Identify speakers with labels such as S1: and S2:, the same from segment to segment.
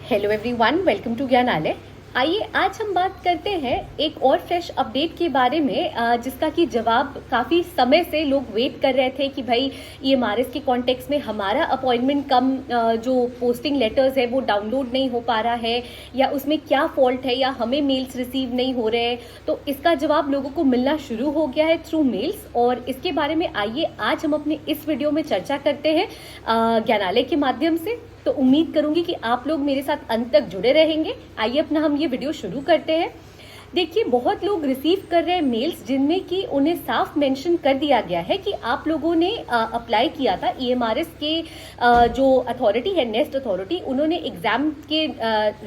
S1: Hello everyone, welcome to Gyanalaya. आइए आज हम बात करते हैं एक और फ्रेश अपडेट के बारे में, जिसका कि जवाब काफ़ी समय से लोग वेट कर रहे थे कि भाई ईएमआरएस के कॉन्टेक्स्ट में हमारा अपॉइंटमेंट कम जो पोस्टिंग लेटर्स है वो डाउनलोड नहीं हो पा रहा है, या उसमें क्या फॉल्ट है, या हमें मेल्स रिसीव नहीं हो रहे हैं। तो इसका जवाब लोगों को मिलना शुरू हो गया है थ्रू मेल्स, और इसके बारे में आइए आज हम अपने इस वीडियो में चर्चा करते हैं ज्ञानालय के माध्यम से। तो उम्मीद करूंगी कि आप लोग मेरे साथ अंत तक जुड़े रहेंगे। आइए अपना हम ये वीडियो शुरू करते हैं। देखिए, बहुत लोग रिसीव कर रहे हैं मेल्स जिनमें कि उन्हें साफ मेंशन कर दिया गया है कि आप लोगों ने अप्लाई किया था ईएमआरएस के जो अथॉरिटी है, नेस्ट अथॉरिटी, उन्होंने एग्जाम के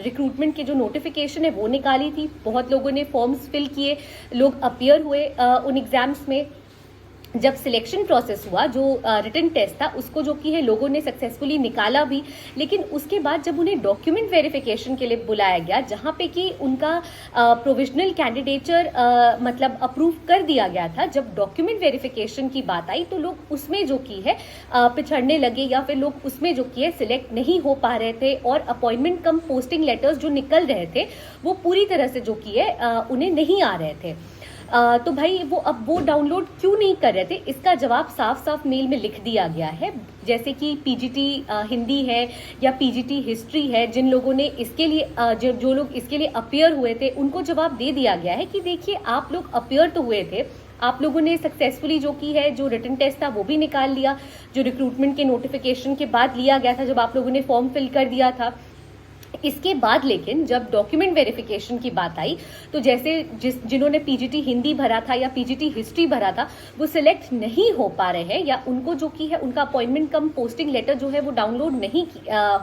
S1: रिक्रूटमेंट के जो नोटिफिकेशन है वो निकाली थी। बहुत लोगों ने फॉर्म्स फिल किए, लोग अपीयर हुए उन एग्जाम्स में। जब सिलेक्शन प्रोसेस हुआ, जो रिटन टेस्ट था, उसको जो कि है लोगों ने सक्सेसफुली निकाला भी, लेकिन उसके बाद जब उन्हें डॉक्यूमेंट वेरिफिकेशन के लिए बुलाया गया, जहां पे कि उनका प्रोविजनल कैंडिडेचर मतलब अप्रूव कर दिया गया था, जब डॉक्यूमेंट वेरिफिकेशन की बात आई तो लोग उसमें जो की है पिछड़ने लगे, या फिर लोग उसमें जो की है सिलेक्ट नहीं हो पा रहे थे, और अपॉइंटमेंट कम पोस्टिंग लेटर्स जो निकल रहे थे वो पूरी तरह से जो की है उन्हें नहीं आ रहे थे। तो भाई वो डाउनलोड क्यों नहीं कर रहे थे, इसका जवाब साफ साफ मेल में लिख दिया गया है। जैसे कि पीजीटी हिंदी है या पीजीटी हिस्ट्री है, जिन लोगों ने इसके लिए जो लोग इसके लिए अपीयर हुए थे, उनको जवाब दे दिया गया है कि देखिए, आप लोग अपीयर तो हुए थे, आप लोगों ने सक्सेसफुली जो की है जो रिटन टेस्ट था वो भी निकाल लिया, जो रिक्रूटमेंट के नोटिफिकेशन के बाद लिया गया था, जब आप लोगों ने फॉर्म फिल कर दिया था। इसके बाद लेकिन जब डॉक्यूमेंट वेरिफिकेशन की बात आई, तो जैसे जिन्होंने पीजीटी हिंदी भरा था या पीजीटी हिस्ट्री भरा था, वो सिलेक्ट नहीं हो पा रहे हैं, या उनको जो की है उनका अपॉइंटमेंट कम पोस्टिंग लेटर जो है वो डाउनलोड नहीं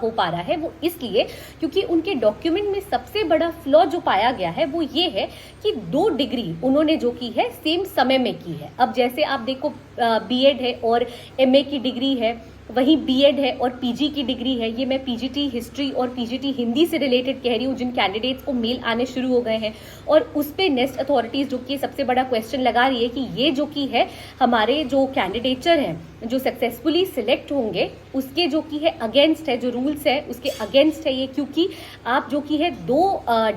S1: हो पा रहा है। वो इसलिए क्योंकि उनके डॉक्यूमेंट में सबसे बड़ा फ्लॉ जो पाया गया है वो ये है कि 2 डिग्री उन्होंने जो की है सेम समय में की है। अब जैसे आप देखो, बीएड है और एमए की डिग्री है, वहीं बीएड है और पीजी की डिग्री है। ये मैं पीजीटी हिस्ट्री और पीजीटी हिंदी से रिलेटेड कह रही हूँ, जिन कैंडिडेट्स को मेल आने शुरू हो गए हैं, और उस पे नेस्ट अथॉरिटीज जो कि सबसे बड़ा क्वेश्चन लगा रही है कि ये जो की है हमारे जो कैंडिडेचर हैं जो सक्सेसफुली सिलेक्ट होंगे, उसके जो की है अगेंस्ट है, जो रूल्स है उसके अगेंस्ट है ये, क्योंकि आप जो की है 2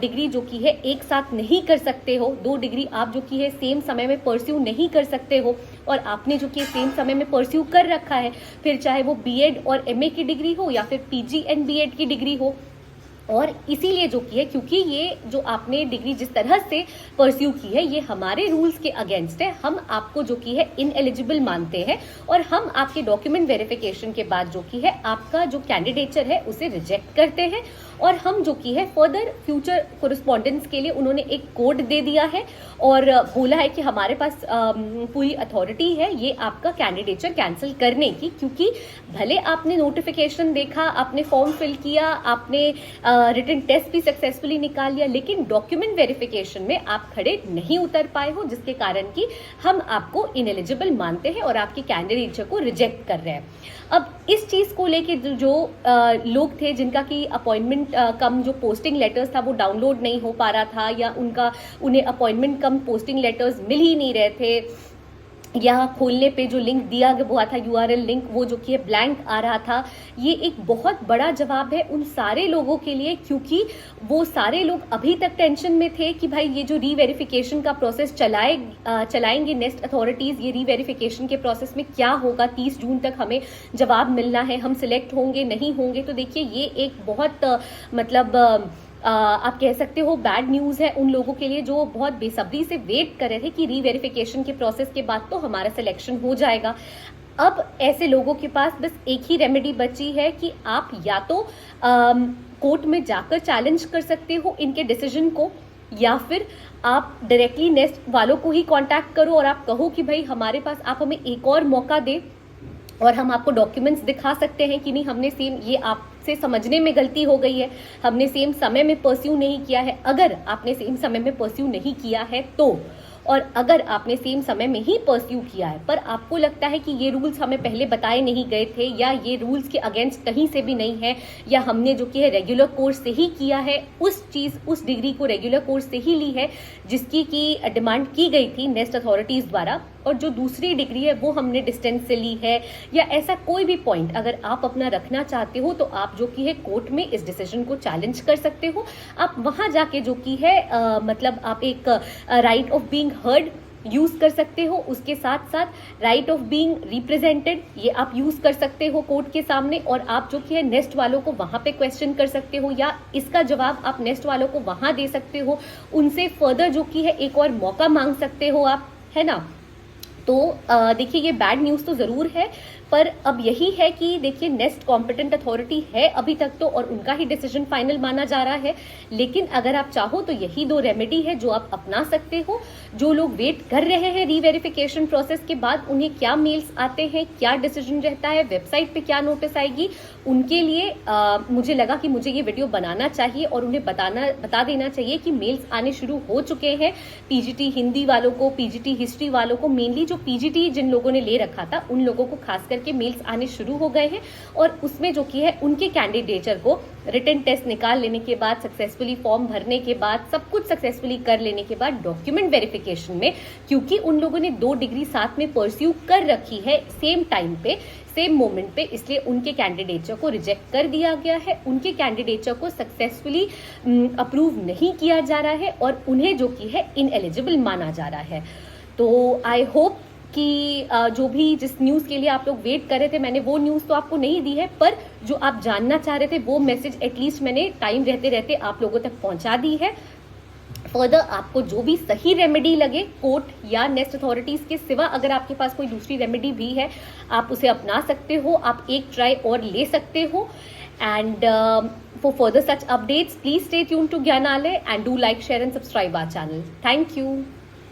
S1: डिग्री जो की है एक साथ नहीं कर सकते हो। 2 डिग्री आप जो की है सेम समय में परस्यू नहीं कर सकते हो, और आपने जो कि सेम समय में परस्यू कर रखा है, फिर चाहे वो बीएड और एमए की डिग्री हो या फिर पीजी एंड बीएड की डिग्री हो। और इसीलिए जो की है, क्योंकि ये जो आपने डिग्री जिस तरह से परस्यू की है ये हमारे रूल्स के अगेंस्ट है, हम आपको जो की है इनएलिजिबल मानते हैं, और हम आपके डॉक्यूमेंट वेरिफिकेशन के बाद जो की है आपका जो कैंडिडेचर है उसे रिजेक्ट करते हैं। और हम जो की है फर्दर फ्यूचर कोरिस्पॉन्डेंस के लिए उन्होंने एक कोड दे दिया है, और बोला है कि हमारे पास पूरी अथॉरिटी है ये आपका कैंडिडेचर कैंसिल करने की, क्योंकि भले आपने नोटिफिकेशन देखा, आपने फॉर्म फिल किया, आपने रिटन टेस्ट भी सक्सेसफुली निकाल लिया, लेकिन डॉक्यूमेंट वेरिफिकेशन में आप खड़े नहीं उतर पाए हो, जिसके कारण कि हम आपको इनएलिजिबल मानते हैं और आपकी कैंडिडेचर को रिजेक्ट कर रहे हैं। अब इस चीज को लेके जो लोग थे जिनका कि अपॉइंटमेंट कम जो पोस्टिंग लेटर्स था वो डाउनलोड नहीं हो पा रहा था, या उन्हें अपॉइंटमेंट कम पोस्टिंग लेटर्स मिल ही नहीं रहे थे, या खोलने पे जो लिंक दिया हुआ था यूआरएल लिंक, वो जो कि ब्लैंक आ रहा था, ये एक बहुत बड़ा जवाब है उन सारे लोगों के लिए, क्योंकि वो सारे लोग अभी तक टेंशन में थे कि भाई ये जो रीवेरिफिकेशन का प्रोसेस चलाएंगे नेस्ट अथॉरिटीज़, ये रीवेरिफिकेशन के प्रोसेस में क्या होगा, 30 जून तक हमें जवाब मिलना है, हम सिलेक्ट होंगे नहीं होंगे। तो देखिए, ये एक बहुत मतलब आप कह सकते हो बैड न्यूज़ है उन लोगों के लिए जो बहुत बेसब्री से वेट कर रहे थे कि रीवेरिफिकेशन के प्रोसेस के बाद तो हमारा सिलेक्शन हो जाएगा। अब ऐसे लोगों के पास बस एक ही रेमेडी बची है कि आप या तो कोर्ट में जाकर चैलेंज कर सकते हो इनके डिसीजन को, या फिर आप डायरेक्टली नेस्ट वालों को ही कांटेक्ट करो और आप कहो कि भाई हमारे पास आप हमें एक और मौका दें, और हम आपको डॉक्यूमेंट्स दिखा सकते हैं कि नहीं, हमने सेम ये आपसे समझने में गलती हो गई है, हमने सेम समय में परस्यू नहीं किया है। अगर आपने सेम समय में परस्यू नहीं किया है तो, और अगर आपने सेम समय में ही परस्यू किया है पर आपको लगता है कि ये रूल्स हमें पहले बताए नहीं गए थे, या ये रूल्स के अगेंस्ट कहीं से भी नहीं है, या हमने जो कि है रेगुलर कोर्स से ही किया है, उस डिग्री को रेगुलर कोर्स से ही ली है जिसकी की डिमांड की गई थी नेस्ट अथॉरिटीज द्वारा, और जो दूसरी डिग्री है वो हमने डिस्टेंस से ली है, या ऐसा कोई भी पॉइंट अगर आप अपना रखना चाहते हो तो आप जो कि है कोर्ट में इस डिसीजन को चैलेंज कर सकते हो। आप वहां जाके जो कि है मतलब आप एक right of being heard use कर सकते हो, उसके साथ साथ राइट ऑफ बीइंग रिप्रेजेंटेड ये आप यूज कर सकते हो कोर्ट के सामने, और आप जो कि है नेस्ट वालों को वहां पे क्वेश्चन कर सकते हो, या इसका जवाब आप नेस्ट वालों को वहां दे सकते हो, उनसे फर्दर जो कि है एक और मौका मांग सकते हो आप, है ना। तो देखिए ये बैड न्यूज़ तो ज़रूर है, पर अब यही है कि देखिए नेस्ट कॉम्पिटेंट अथॉरिटी है अभी तक तो, और उनका ही डिसीजन फाइनल माना जा रहा है। लेकिन अगर आप चाहो तो यही 2 रेमेडी है जो आप अपना सकते हो। जो लोग वेट कर रहे हैं रीवेरिफिकेशन प्रोसेस के बाद उन्हें क्या मेल्स आते हैं, क्या डिसीजन रहता है, वेबसाइट पे क्या नोटिस आएगी, उनके लिए मुझे लगा कि मुझे ये वीडियो बनाना चाहिए और उन्हें बता देना चाहिए कि मेल्स आने शुरू हो चुके हैं पीजीटी हिंदी वालों को, पीजीटी हिस्ट्री वालों को, मेनली जो पीजीटी जिन लोगों ने ले रखा था उन लोगों को खासकर के मेल्स आने शुरू हो गए हैं। और उसमें जो कि है उनके कैंडिडेचर को रिटन टेस्ट निकाल लेने के बाद, सक्सेसफुली फॉर्म भरने के बाद, सब कुछ सक्सेसफुली कर लेने के बाद डॉक्यूमेंट वेरिफिकेशन में, क्योंकि उन लोगों ने 2 डिग्री साथ में परस्यू कर रखी है सेम टाइम पे, सेम मोमेंट पे, इसलिए उनके कैंडिडेचर को रिजेक्ट कर दिया गया है, उनके कैंडिडेचर को सक्सेसफुली अप्रूव नहीं किया जा रहा है और उन्हें जो कि है इनएलिजिबल माना जा रहा है। तो आई होप कि जो भी जिस न्यूज़ के लिए आप लोग वेट कर रहे थे, मैंने वो न्यूज़ तो आपको नहीं दी है, पर जो आप जानना चाह रहे थे वो मैसेज एटलीस्ट मैंने टाइम रहते रहते आप लोगों तक पहुंचा दी है। फर्दर आपको जो भी सही रेमेडी लगे कोर्ट या नेस्ट अथॉरिटीज के सिवा, अगर आपके पास कोई दूसरी रेमेडी भी है आप उसे अपना सकते हो, आप एक ट्राई और ले सकते हो। And for further such updates please stay tune to Gyanalaya and do like, share and subscribe our channel. Thank you.